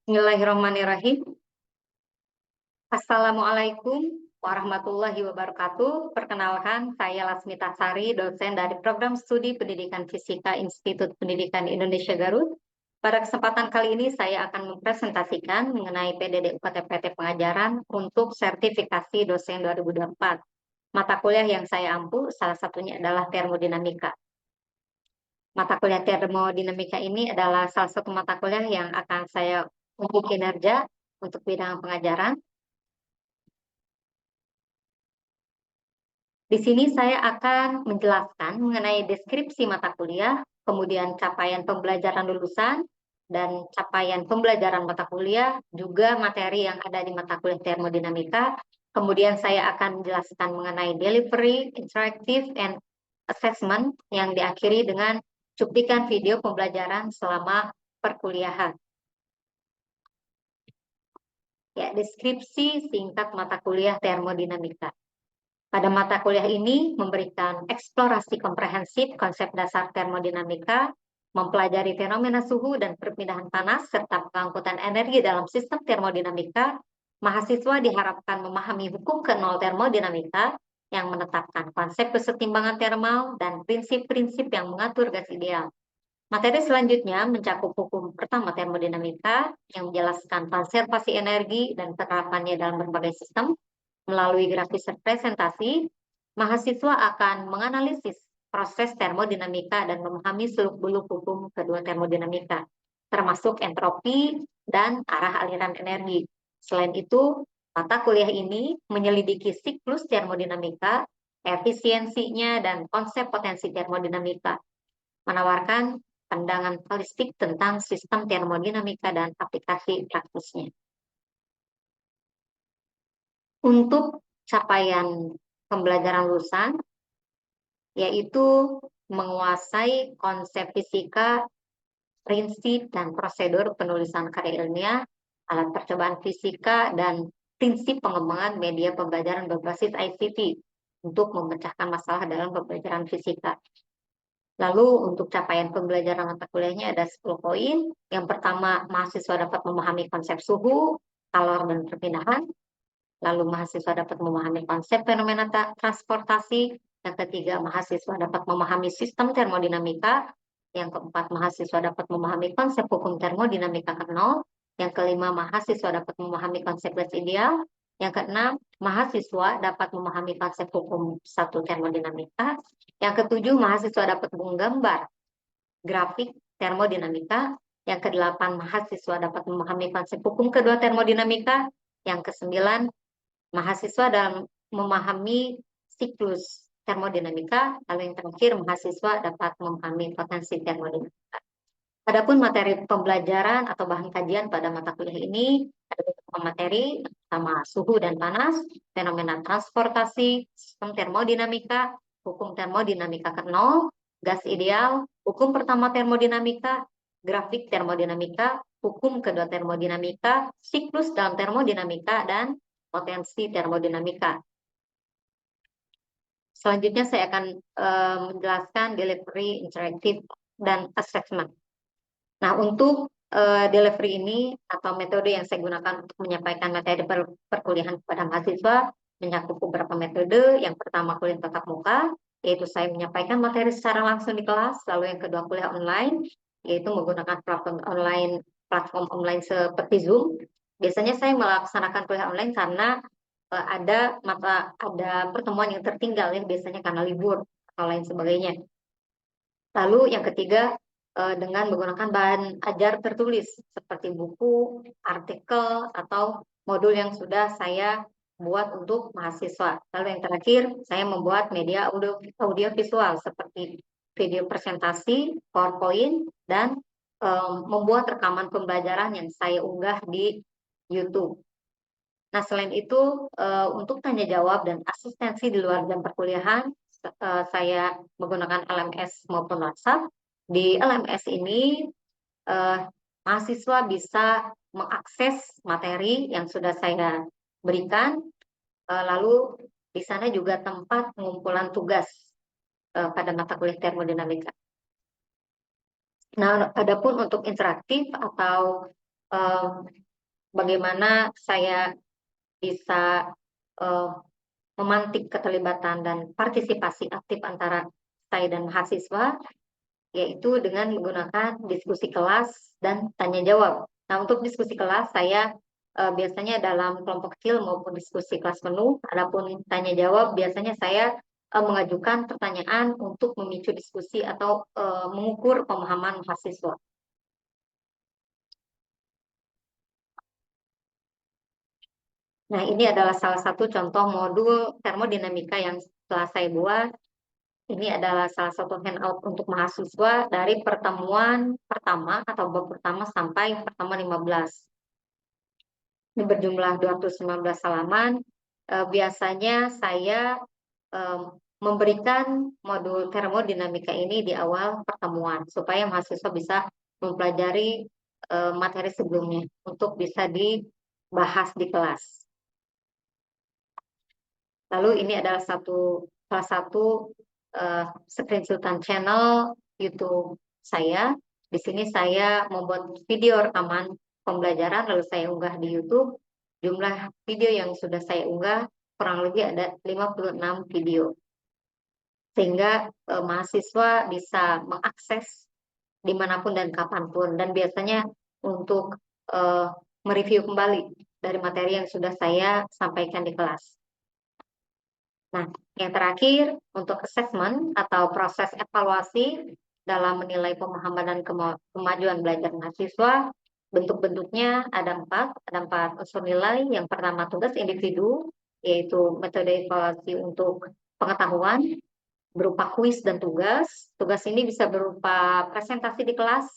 Bismillahirrahmanirrahim. Assalamualaikum warahmatullahi wabarakatuh. Perkenalkan, saya Lasmita Sari, dosen dari Program Studi Pendidikan Fisika Institut Pendidikan Indonesia Garut. Pada kesempatan kali ini saya akan mempresentasikan mengenai PDD UKT-PT Pengajaran untuk sertifikasi dosen 2024. Mata kuliah yang saya ampu salah satunya adalah termodinamika. Mata kuliah termodinamika ini adalah salah satu mata kuliah yang akan saya uji kinerja untuk bidang pengajaran. Di sini saya akan menjelaskan mengenai deskripsi mata kuliah, kemudian capaian pembelajaran lulusan, dan capaian pembelajaran mata kuliah, juga materi yang ada di mata kuliah termodinamika. Kemudian saya akan menjelaskan mengenai delivery, interactive, and assessment yang diakhiri dengan cuplikan video pembelajaran selama perkuliahan. Ya, deskripsi singkat mata kuliah termodinamika. Pada mata kuliah ini memberikan eksplorasi komprehensif konsep dasar termodinamika, mempelajari fenomena suhu dan perpindahan panas, serta pengangkutan energi dalam sistem termodinamika. Mahasiswa diharapkan memahami hukum ke-0 termodinamika yang menetapkan konsep kesetimbangan termal dan prinsip-prinsip yang mengatur gas ideal. Materi selanjutnya mencakup hukum pertama termodinamika yang menjelaskan konservasi energi dan penerapannya dalam berbagai sistem. Melalui grafis representasi, mahasiswa akan menganalisis proses termodinamika dan memahami seluk-beluk hukum kedua termodinamika, termasuk entropi dan arah aliran energi. Selain itu, mata kuliah ini menyelidiki siklus termodinamika, efisiensinya, dan konsep potensi termodinamika, menawarkan pandangan holistik tentang sistem termodinamika dan aplikasi praktisnya. Untuk capaian pembelajaran lulusan, yaitu menguasai konsep fisika, prinsip dan prosedur penulisan karya ilmiah, alat percobaan fisika, dan prinsip pengembangan media pembelajaran berbasis ICT untuk memecahkan masalah dalam pembelajaran fisika. Lalu untuk capaian pembelajaran mata kuliahnya ada 10 poin. Yang pertama, mahasiswa dapat memahami konsep suhu, kalor, dan perpindahan. Lalu mahasiswa dapat memahami konsep fenomena transportasi. Yang ketiga, mahasiswa dapat memahami sistem termodinamika. Yang keempat, mahasiswa dapat memahami konsep hukum termodinamika ke-0. Yang kelima, mahasiswa dapat memahami konsep gas ideal. Yang keenam, mahasiswa dapat memahami konsep hukum 1 termodinamika. Yang ketujuh, mahasiswa dapat menggambar grafik termodinamika. Yang kedelapan, mahasiswa dapat memahami konsep hukum kedua termodinamika. Yang kesembilan, mahasiswa dalam memahami siklus termodinamika. Lalu yang terakhir, mahasiswa dapat memahami potensi termodinamika. Adapun materi pembelajaran atau bahan kajian pada mata kuliah ini ada beberapa materi, pertama suhu dan panas, fenomena transportasi, sistem termodinamika, hukum termodinamika ke-0, gas ideal, hukum pertama termodinamika, grafik termodinamika, hukum kedua termodinamika, siklus dalam termodinamika, dan potensi termodinamika. Selanjutnya saya akan menjelaskan delivery, interactive, dan assessment. Nah, untuk delivery ini atau metode yang saya gunakan untuk menyampaikan materi perkuliahan kepada mahasiswa mencakup beberapa metode. Yang pertama, kuliah tatap muka, yaitu saya menyampaikan materi secara langsung di kelas. Lalu yang kedua, kuliah online, yaitu menggunakan platform online seperti Zoom. Biasanya saya melaksanakan kuliah online karena ada pertemuan yang tertinggal ya, biasanya karena libur atau lain sebagainya. Lalu yang ketiga, dengan menggunakan bahan ajar tertulis seperti buku, artikel, atau modul yang sudah saya buat untuk mahasiswa. Lalu yang terakhir, saya membuat media audio visual seperti video presentasi, PowerPoint, dan membuat rekaman pembelajaran yang saya unggah di YouTube. Nah, selain itu, untuk tanya jawab dan asistensi di luar jam perkuliahan, saya menggunakan LMS maupun WhatsApp. Di LMS ini, mahasiswa bisa mengakses materi yang sudah saya berikan, lalu di sana juga tempat pengumpulan tugas pada mata kuliah termodinamika. Nah, adapun untuk interaktif atau eh, bagaimana saya bisa eh, memantik keterlibatan dan partisipasi aktif antara saya dan mahasiswa, yaitu dengan menggunakan diskusi kelas dan tanya jawab. Nah, untuk diskusi kelas saya biasanya dalam kelompok kecil maupun diskusi kelas penuh. Adapun tanya jawab biasanya saya mengajukan pertanyaan untuk memicu diskusi atau mengukur pemahaman mahasiswa. Nah, ini adalah salah satu contoh modul termodinamika yang telah saya buat. Ini adalah salah satu handout untuk mahasiswa dari pertemuan pertama atau bab pertama sampai pertemuan 15. Ini berjumlah 215 halaman. Biasanya saya em, memberikan modul termodinamika ini di awal pertemuan supaya mahasiswa bisa mempelajari materi sebelumnya untuk bisa dibahas di kelas. Lalu ini adalah salah satu screenshotan channel YouTube saya. Di sini saya membuat video rekaman pembelajaran lalu saya unggah di YouTube. Jumlah video yang sudah saya unggah kurang lebih ada 56 video. Sehingga mahasiswa bisa mengakses dimanapun dan kapanpun. Dan biasanya untuk eh, mereview kembali dari materi yang sudah saya sampaikan di kelas. Nah, yang terakhir untuk assessment atau proses evaluasi dalam menilai pemahaman dan kemajuan belajar mahasiswa, bentuk-bentuknya ada empat unsur nilai. Yang pertama tugas individu, yaitu metode evaluasi untuk pengetahuan berupa kuis dan tugas. Tugas ini bisa berupa presentasi di kelas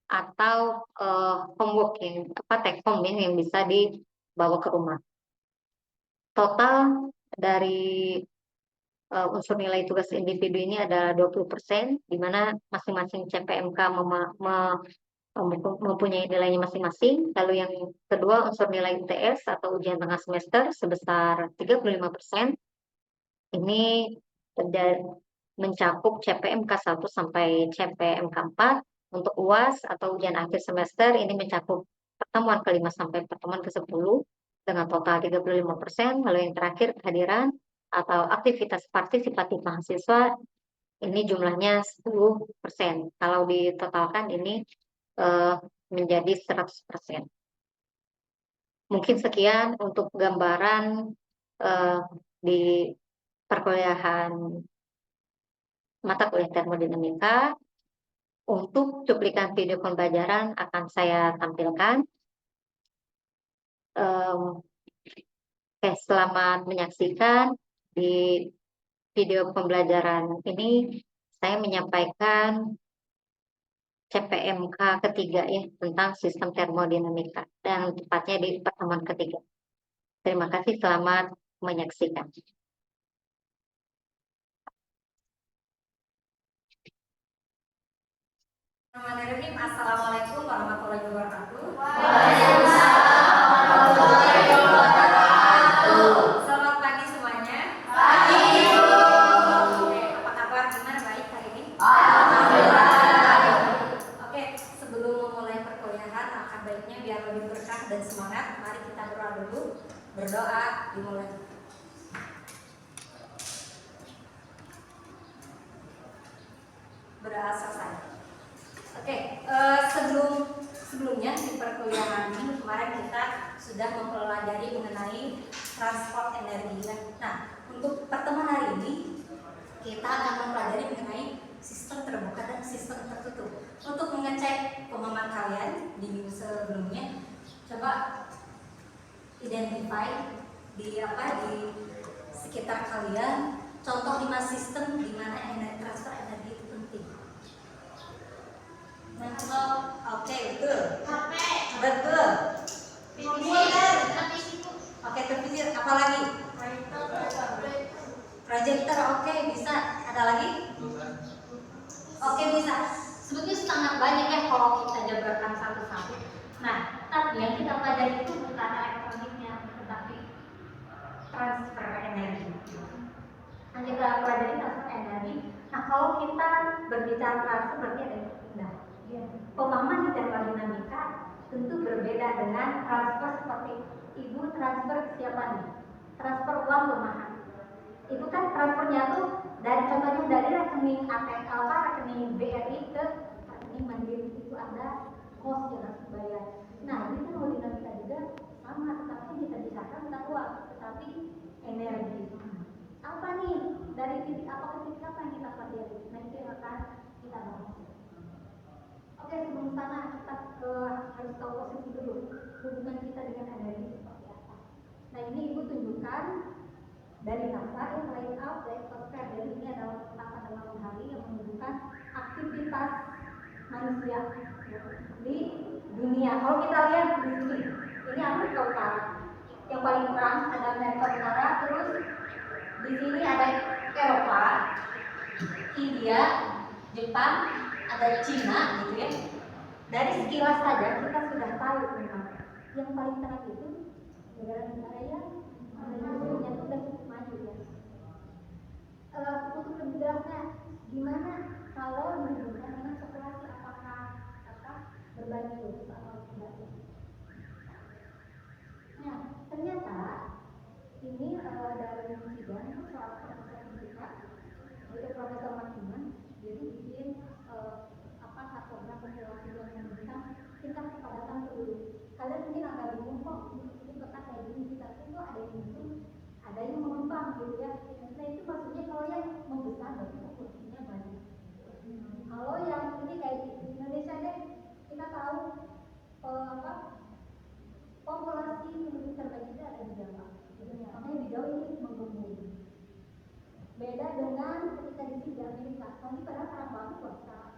atau homework take home yang bisa dibawa ke rumah. Total dari unsur nilai tugas individu ini ada 20%, di mana masing-masing CPMK mempunyai nilainya masing-masing. Lalu yang kedua, unsur nilai UTS atau ujian tengah semester sebesar 35%. Ini mencakup CPMK 1 sampai CPMK 4. Untuk UAS atau ujian akhir semester ini mencakup pertemuan kelima sampai pertemuan ke-10 dengan total 35%. Lalu yang terakhir, kehadiran atau aktivitas partisipatif mahasiswa ini jumlahnya 10%. Kalau ditotalkan ini menjadi 100%. Mungkin sekian untuk gambaran di perkuliahan mata kuliah termodinamika. Untuk cuplikan video pembelajaran akan saya tampilkan. Selamat menyaksikan. Di video pembelajaran ini saya menyampaikan CPMK ketiga ya tentang sistem termodinamika dan tepatnya di pertemuan ketiga. Terima kasih, selamat menyaksikan. Bismillahirrahmanirrahim. Assalamualaikum warahmatullahi wabarakatuh. Waalaikumsalam warahmatullahi wabarakatuh. Selamat pagi semuanya. Pagi, Bu. Oke, apa kabar? Gimana, baik hari ini? Alhamdulillah. Oke, sebelum memulai perkuliahan, akan baiknya biar lebih berkah dan semangat, mari kita berdoa dulu. Berdoa dimulai. Berdoa selesai. Oke, sebelumnya di perkuliahan ini kemarin kita sudah mempelajari mengenai transport energi. Nah, untuk pertemuan hari ini kita akan mempelajari mengenai sistem terbuka dan sistem tertutup. Untuk mengecek pemahaman kalian di minggu sebelumnya, coba identify di sekitar kalian contoh 5 sistem di mana transfer energi itu penting. Oke, betul. HP. Betul. Komputer. Oke, televisi. Apa lagi? Proyektor. Oke, bisa. Ada lagi? Oke, bisa. Sebetulnya sangat banyak ya kalau kita jabarkan satu-satu. Nah, tapi yang kita pelajari itu bukan elektroniknya, tetapi transfer energi. Yang kita pelajari transfer energi. Nah, kalau kita berbicara transfer berarti ada yang pindah. Pemahaman di termodinamika tentu berbeda dengan transfer seperti ibu transfer ke siapa nih? Transfer uang rumahan. Itu kan transfernya tuh dari contohnya dari rekening ATM apa rekening BRI ke rekening Mandiri, itu ada cost yang harus dibayar. Nah ini kan dinamika juga sama, tetapi kita bisarkan bukan uang, tetapi energi. Apa nih dari titik apa ke titik apa yang kita pelajari? Nah itu yang akan kita bahas. Oke, sebelum sana kita harus tahu posisi dulu hubungan kita dengan energi seperti apa. Nah ini ibu tunjukkan dari NASA yang laid out dari software. Jadi ini adalah peta pada malam hari yang menunjukkan aktivitas manusia di dunia. Kalau kita lihat di sini, ini Amerika Utara. Yang paling terang ada Amerika Utara, terus di sini ada Eropa, India, Jepang, ada Cina, gitu ya. Dari sekilas saja kita sudah tahu memang yang paling terang itu negara-negara yang sudah cukup maju ya. Untuk lebih jelasnya, gimana kalau menunjukkan dengan populasi apakah berbanding lurus atau tidak? Nah, ternyata ini dari sidang itu soal fisika, yaitu Profesor Makiman, jadi bikin satu program populasi yang menunjukkan tingkat kepadatan penduduk. Kalian mungkin agak bingung kok ini peta kayak gini, tapi itu ada yang itu, ada yang mengembang gitu ya. Nah itu maksudnya kalau yang membesar berarti populasinya banyak. Kalau yang ini kayak di Indonesia deh, kita tahu populasi penduduk terbanyak itu ada di Jawa. Makanya di Jawa ini menggumpul. Beda dengan ketika di Amerika, nanti padahal terang banget loh secara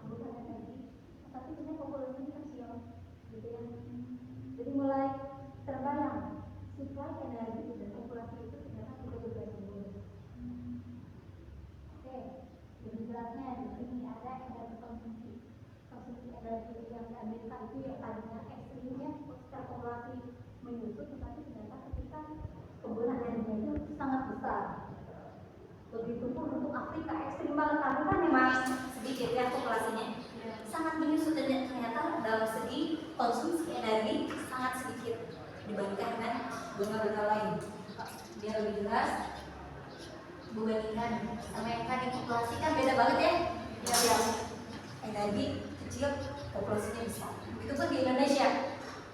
kebutuhan energi, tapi sebenarnya populasinya kecil, gitu ya. Jadi mulai terbayang suplai energi dan populasi itu ternyata tidak berbanding lurus. Oke, lebih jelasnya di sini ada energi konsumsi energi yang di Amerika itu yang tadinya ekstrimnya secara populasi menyusut, tetapi ternyata ketika kebutuhan energinya itu sangat besar. Begitu pun untuk Afrika ekstrim banget, karena kan memang sedikit ya populasinya, sangat menyusut dan ternyata dalam segi konsumsi energi sangat sedikit dibandingkan dengan benua-benua lain. Biar lebih jelas, dibandingkan sama yang tadi populasi kan beda banget ya. Biar energi kecil, populasinya besar. Begitupun di Indonesia,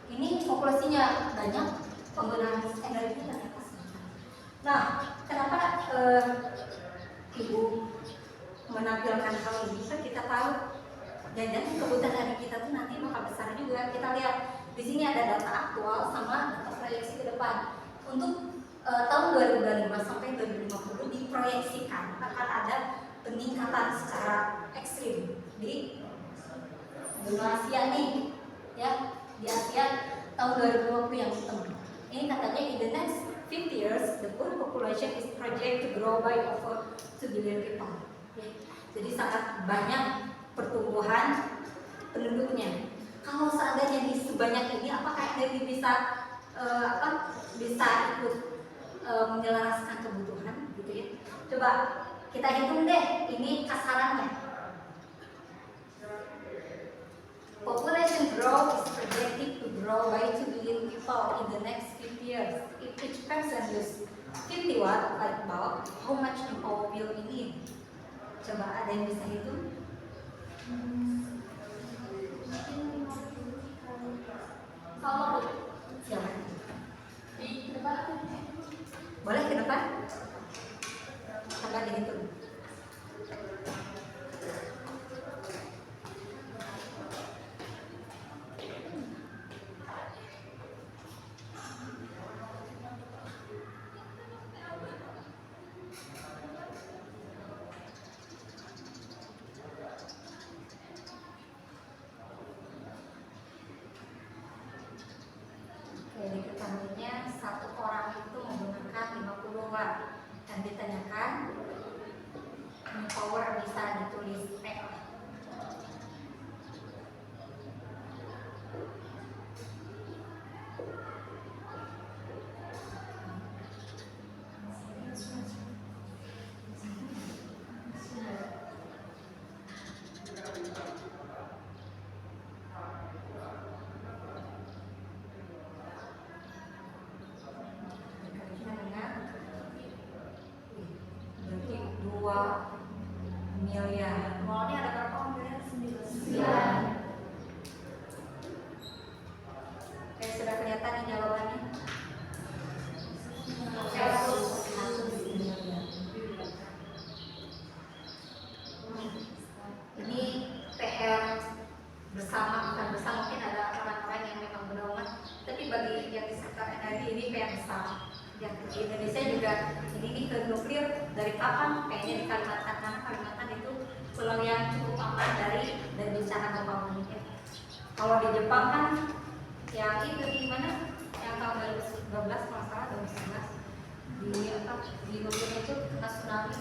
ini populasinya banyak, penggunaan energinya ternyata sedikit. Nah, kenapa Ibu menampilkan hal ini? Kan kita tahu dan kebutuhan energi kita tuh nanti bakal besar juga. Kita lihat di sini ada data aktual sama data proyeksi ke depan. Untuk tahun 2025 sampai 2050 diproyeksikan akan ada peningkatan secara ekstrim di benua Asia nih, ya, di Asia tahun 2050 yang hitam. Ini katanya in the next 50 years the world population is projected to grow by over 2 billion people. Okay. Jadi sangat banyak pertumbuhan penduduknya. Kalau seandainya di sebanyak ini, apakah energi bisa bisa ikut menyelaraskan kebutuhan, gitu ya? Coba kita hitung deh, ini kasarannya. Population growth is projected to grow by 2 billion people in the next 50 years. If each person use 50 watt light bulb, how much power will we need? Coba ada yang bisa hitung? Kalau siapa? Di depan? Boleh ke depan? Coba dihitung. Diketahuinya satu orang itu menggunakan 50 watt dan ditanyakan power bisa ditulis P. energi ini pensa. Yang di Indonesia juga ini ke nuklir dari kapan? Kayaknya di Kalimantan, karena Kalimantan itu pulau yang cukup aman dari bencana gempa bumi. Kalau di Jepang kan yang itu di mana? Yang tahun 2012 kalau salah 2011 di nuklir itu kena tsunami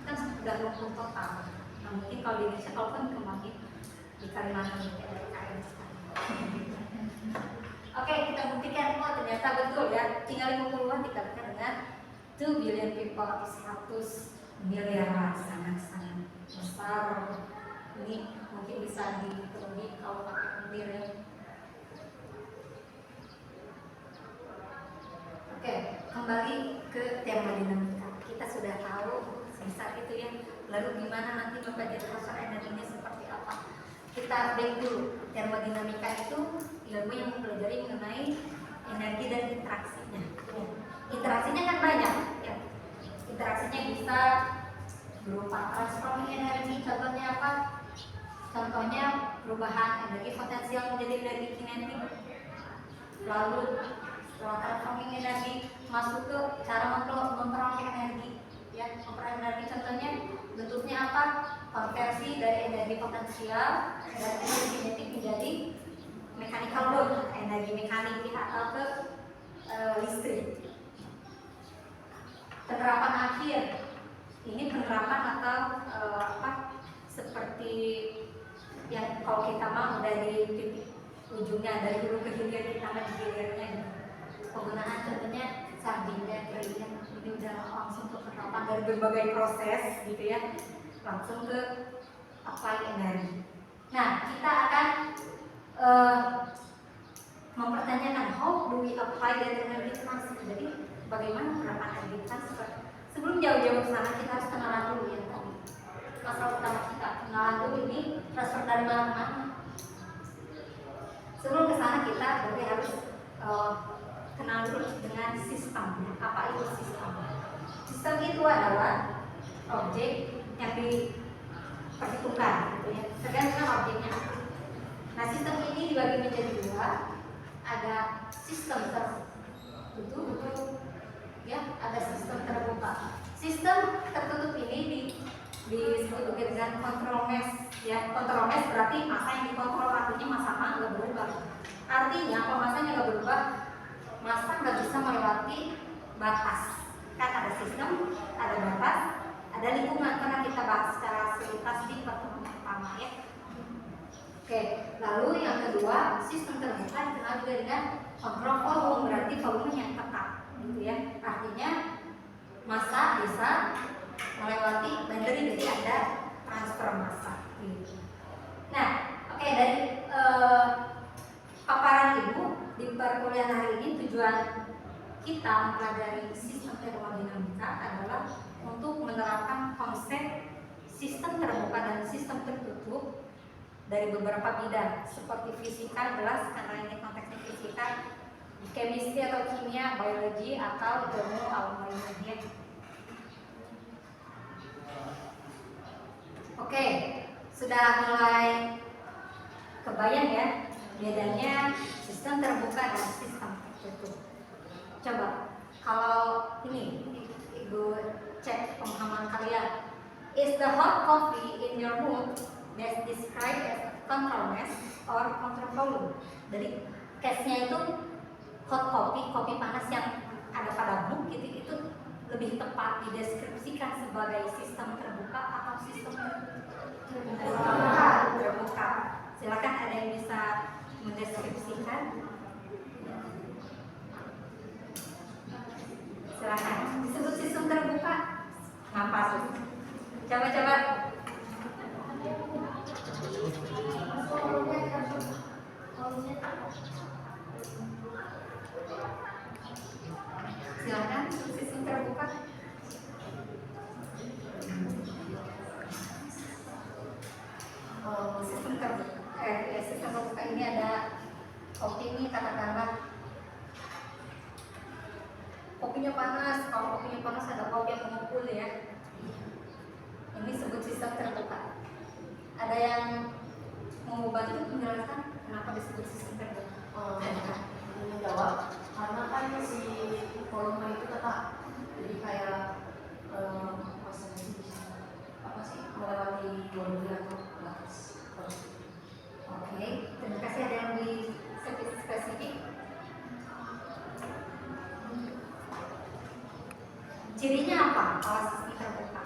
kan sudah lumpuh total. Nah mungkin kalau di Indonesia kalau kan kembali di Kalimantan itu ada KM sekali. Oke, kita buktikan, oh ternyata betul ya, tinggal 50-an dikatakan dengan 2 billion people, 100 miliar, sangat-sangat besar. Ini mungkin bisa diturunin kalau pakai mendir ya. Oke, kembali ke termodinamika. Kita sudah tahu sebesar itu ya. Lalu gimana nanti mempelajari transfer energinya seperti apa? Kita back dulu. Termodinamika itu ilmu yang mempelajari mengenai energi dan interaksinya. Interaksinya kan banyak. Ya. Interaksinya bisa berupa transforming energi. Contohnya apa? Contohnya perubahan energi potensial menjadi energi kinetik. Lalu setelah transforming energi masuk ke cara memperoleh energi. Ya, memperoleh energi contohnya bentuknya apa? Konversi dari energi potensial dan energi kinetik menjadi mechanical load, energi mekanik atau ke listrik. Penerapan akhir ini penerapan atau seperti yang kalau kita mau dari titik ujungnya dari hulu ke hilir kita di hilirnya penggunaan contohnya sardinia, ini udah langsung ke penerapan dari berbagai proses gitu ya, langsung ke apply energi. Nah kita akan mempertanyakan how do we apply that energy transfer. Jadi bagaimana penerapan energi transfer. Sebelum jauh-jauh ke sana kita harus kenalan dulu ya tadi. Masalah utama kita kenalan dulu ini transfer dari mana ke mana. Sebelum ke sana kita berarti harus kenal dulu dengan sistemnya. Apa itu sistem? Sistem itu adalah objek yang diperhitungkan, gitu ya. Tergantung objeknya. Nah sistem ini dibagi menjadi dua. Ada sistem tertutup, ya, ada sistem terbuka. Sistem tertutup ini disebut dengan control mesh. Ya, control mesh berarti masa yang dikontrol, artinya masa nggak berubah. Artinya kalau masanya nggak berubah, masa nggak bisa melewati batas. Kan ada sistem, ada batas, ada lingkungan. Karena kita bahas secara selintas di pertemuan pertama ya. Oke, lalu yang kedua, sistem terbuka dikenal juga dengan kontrol volume, berarti volume yang tetap, gitu ya. Artinya massa bisa melewati boundary, jadi ada transfer massa. Gitu. Nah, oke, dari paparan ibu di perkuliahan hari ini tujuan kita mempelajari sistem termodinamika adalah untuk menerapkan konsep sistem terbuka dan sistem tertutup dari beberapa bidang seperti fisika, jelas karena ini konteksnya fisika, chemistry atau kimia, biologi atau ilmu alam lainnya. Oke, sudah mulai kebayang ya bedanya sistem terbuka dan sistem tertutup. Coba kalau ini ibu cek pemahaman kalian. Is the hot coffee in your mug best described as control mesh or control volume? Jadi case-nya itu hot coffee, kopi panas yang ada pada mug gitu, itu lebih tepat dideskripsikan sebagai sistem terbuka atau sistem terbuka. Silakan ada yang bisa mendeskripsikan. Silakan. Disebut sistem terbuka. Apa tuh? Coba-coba. Silakan sistem terbuka. Sistem terbuka ini ada kopi ini katakanlah kopinya panas. Kalau kopinya panas ada kopi yang memukul ya. Ini disebut sistem terbuka. Ada yang mau bantu menjelaskan kenapa disebut sistem terbuka? Menjawab, karena kan Cirinya apa kalau sistem terbuka?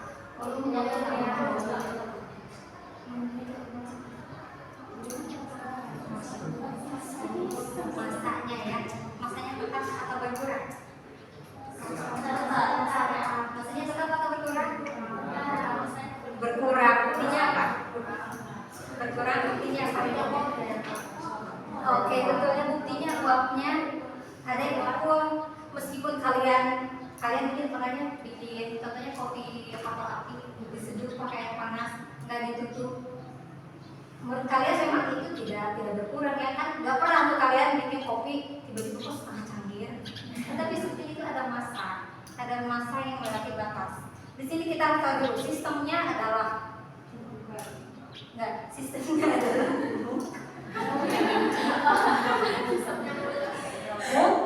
Masanya ya, masanya tetap atau berkurang? Masanya tetap atau berkurang? Berkurang, buktinya apa? Berkurang, buktinya apa? Oke, betulnya buktinya uapnya ada yang uap meskipun kalian bikin makanya bikin contohnya kopi kapal api diseduh pakai air panas nggak ditutup. Menurut kalian memang itu tidak berkurang ya kan? Nggak pernah tuh kalian bikin kopi tiba-tiba kok setengah cangkir. Tapi seperti itu ada masa yang melewati batas. Di sini kita harus tahu dulu sistemnya adalah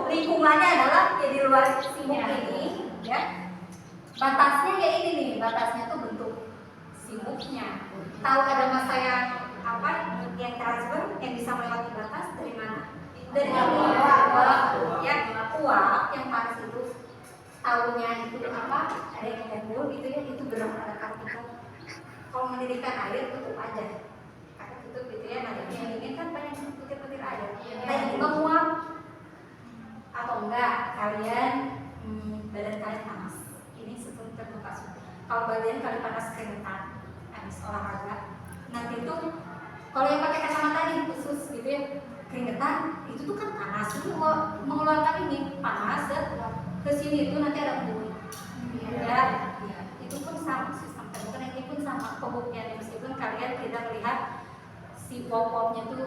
lingkungannya adalah ya di luar simuk ini ya. Batasnya ya ini nih, batasnya tuh bentuk simuknya. Tahu ada masa yang apa yang transfer yang bisa melewati batas dari mana? Dari uap ya, uap yang panas itu tahunya itu apa? Ada yang nyembur gitu ya, itu belum ada partikel. Kalau mendidihkan air tutup aja, tutup gitu ya. Nah ini kan banyak butir-butir air. Tanya juga uap atau enggak kalian badan kalian panas. Ini sebelum terbuka sudah. Kalau badan kalian panas keringetan habis olahraga, nanti itu kalau yang pakai kacamata nih khusus gitu ya, keringetan itu tuh kan panas itu mengeluarkan ini panas dan ke sini itu nanti ada embun. Ya, itu pun sama sistem terbuka. Ini pun sama pembuktiannya meskipun kalian tidak melihat si pop-popnya tuh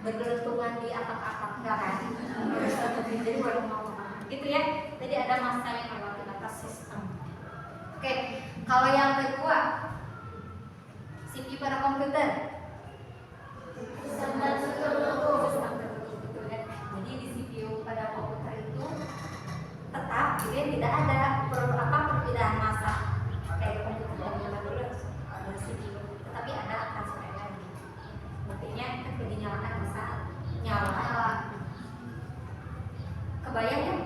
bergelantungan di atap-atap enggak kan? Jadi baru mau gitu ya. Jadi ada masa yang melewati batas sistem. Oke, kalau yang kedua CPU pada komputer sistem tertutup gitu ya. Jadi di CPU pada komputer itu tetap gitu ya, tidak ada perpindahan massa kayak komputer yang dulu ada CPU, tetapi ada transfer energi. Buktinya ketika dinyalakan bisa nyala. Kebayang ya?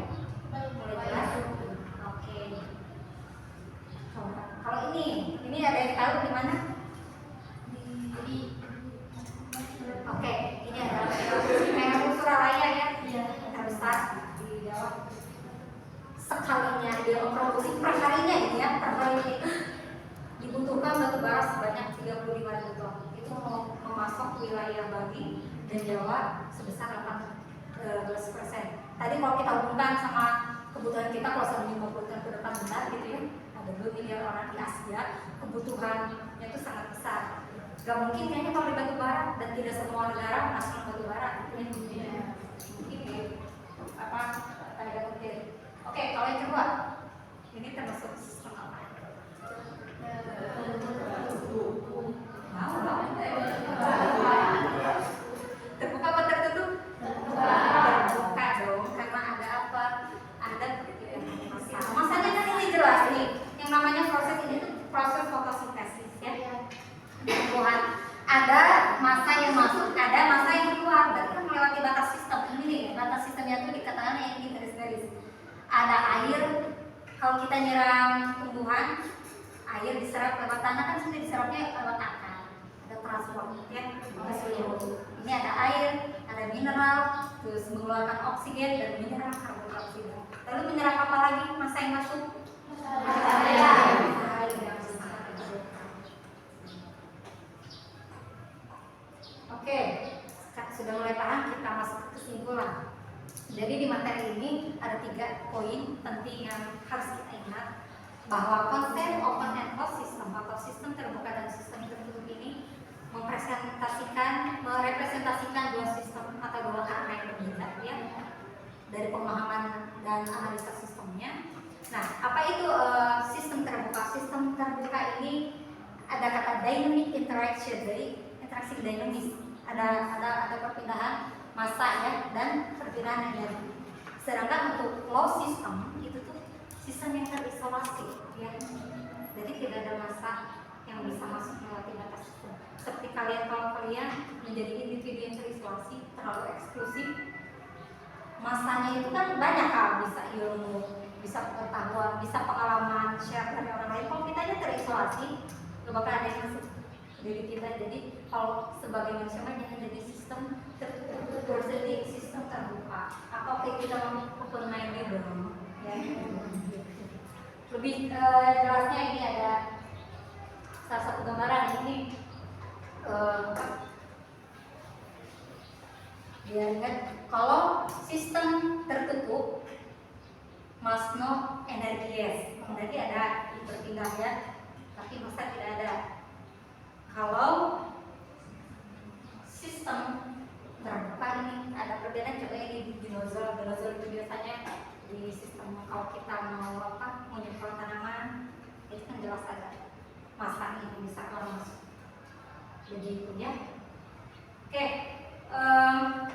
Mulai jelas? Oke. Kalau ini ada yang tahu di mana? Oke, ini adalah PLU Suralaya ya, terbesar di Jawa. Sekalinya dia memproduksi perharinya ini ya, perharinya itu dibutuhkan batu bara sebanyak 35.000 ton. Itu memasok wilayah Bali dan Jawa sebesar 18%. Tadi kalau kita hubungkan sama kebutuhan kita kalau 150 tahun ke depan benar gitu ya, ada 2 miliar orang di Asia, kebutuhannya itu sangat besar. Gak mungkin kayaknya kalau di batu bara dan tidak semua negara menghasilkan batu bara itu ya mungkin apa ada mungkin. Oke, kalau yang kedua ini termasuk sistem apa? Terbuka apa tertutup? Terbuka dong, karena ada apa? Ada masanya kan ini jelas nih. Yang namanya proses ini tuh proses fotosintesis ya. Tumbuhan ada masa yang masuk, ada masa yang keluar. Berarti kan melewati batas sistem ini nih. Batas sistemnya itu dikatakan yang ini garis-garis. Ada air, kalau kita nyiram tumbuhan, air diserap lewat tanah kan sudah diserapnya lewat akar. Ada transport ya, ke seluruh. Ini ada air, ada mineral, terus mengeluarkan oksigen dan mineral karbon dioksida. Lalu menyerap apa lagi? Masa yang masuk? Oke, sudah mulai paham, kita masuk ke kesimpulan. Jadi di materi ini ada 3 poin penting yang harus kita ingat, bahwa konsep open and closed system atau sistem terbuka dan sistem tertutup ini merepresentasikan dua sistem atau dua kerangka yang berbeda ya, dari pemahaman dan analisa sistemnya. Nah, apa itu sistem terbuka? Sistem terbuka ini ada kata dynamic interaction, jadi interaksi dinamis. Ada perpindahan massa ya dan perpindahan energi. Sedangkan untuk closed system itu tuh sistem yang terisolasi ya. Jadi tidak ada massa yang bisa masuk melewati batas itu. Seperti kalau kalian menjadi individu yang terisolasi terlalu eksklusif, massanya itu kan banyak, bisa ilmu bisa pengetahuan, bisa pengalaman share dari orang lain. Kalau kita aja terisolasi, gak bakal ada yang masuk ke diri kita. Jadi kalau sebagai manusia jangan jadi sistem tertutup, harus jadi sistem terbuka. Atau kayak kita open minded dong, ya. Lebih jelasnya ini ada salah satu gambaran ini. Biar ingat kalau sistem tertutup must no energies, energi ada berpindah ya, tapi masa tidak ada. Kalau sistem terbuka ini ada perbedaan. Contohnya di dinosaur itu biasanya di sistem kalau kita mau menyemprot tanaman itu kan jelas ada masa ini bisa orang masuk begitu ya. Oke,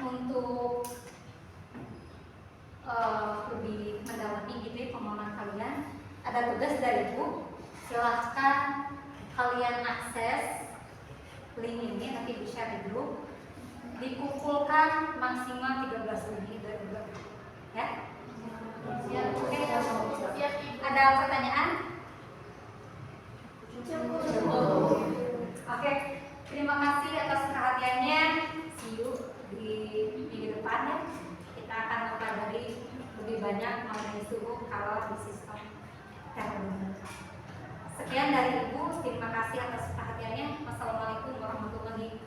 untuk lebih mendalami gitu ya permohonan kalian, ada tugas dari Ibu. Silahkan kalian akses link ini, nanti di share di grup. Dikumpulkan maksimal 13 lebih ya. Siap, oke. Siap. Ada pertanyaan? Oke, terima kasih atas perhatiannya. See you di minggu depan ya. Kita akan mempelajari lebih banyak mengenai suhu kalau di sistem termodinamika. Sekian dari Ibu, terima kasih atas perhatiannya. Wassalamualaikum warahmatullahi wabarakatuh.